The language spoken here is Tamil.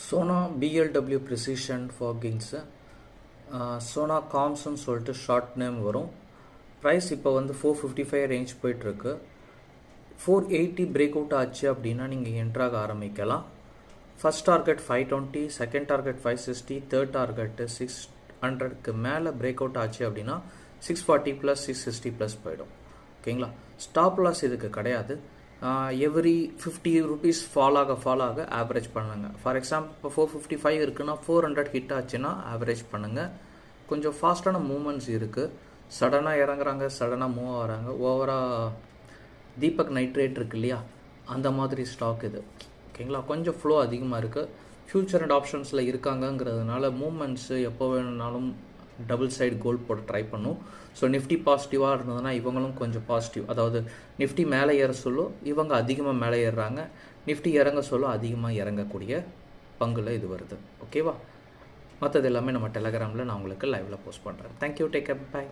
சோனா பிஎல்டபிள்யூ ப்ரிசிஷன் ஃபாகிங்ஸு சோனா காம்ஸ்ன்னு சொல்லிட்டு ஷார்ட் நேம் வரும். ப்ரைஸ் இப்போ வந்து 455 ரேஞ்ச் போயிட்டுருக்கு. 480 பிரேக் அவுட் ஆச்சு அப்படின்னா நீங்கள் என்ட்ராக ஆரம்பிக்கலாம். First target 520, second target 560, third target 600க்கு மேலே பிரேக் அவுட் ஆச்சு அப்படின்னா 640 + 660 ப்ளஸ் போயிடும். ஓகேங்களா? ஸ்டாப் லாஸ் இதுக்கு கிடையாது. எவ்ரி 50 rupees ஃபால் ஆக ஆவரேஜ் பண்ணுங்க. ஃபார் எக்ஸாம்பிள் இப்போ 455 இருக்குன்னா 400 ஹிட் ஆச்சுன்னா ஆவரேஜ் பண்ணுங்கள். கொஞ்சம் ஃபாஸ்ட்டான மூமெண்ட்ஸ் இருக்குது. சடனாக இறங்குறாங்க, சடனாக மூவ் ஆகிறாங்க. ஓவராக தீபக் நைட்ரேட் இருக்கு இல்லையா, அந்த மாதிரி ஸ்டாக் இது. ஓகேங்களா? கொஞ்சம் ஃப்ளோ அதிகமாக இருக்குது. ஃபியூச்சர் அண்ட் ஆப்ஷன்ஸில் இருக்காங்கங்கிறதுனால மூமெண்ட்ஸு எப்போ வேணுனாலும் டபுள் சைடு கோல் போட்டு ட்ரை பண்ணும். ஸோ நிஃப்டி பாசிட்டிவாக இருந்ததுன்னா இவங்களும் கொஞ்சம் பாசிட்டிவ், அதாவது நிஃப்டி மேலே ஏற சொல்லும், இவங்க அதிகமாக மேலே ஏறுறாங்க. நிஃப்டி இறங்க சொல்லும், அதிகமாக இறங்கக்கூடிய பங்குல இது வருது. ஓகேவா? மற்றது எல்லாமே நம்ம டெலகிராமில் நான் உங்களுக்கு லைவில் போஸ்ட் பண்ணுறேன். Thank you, take care, by.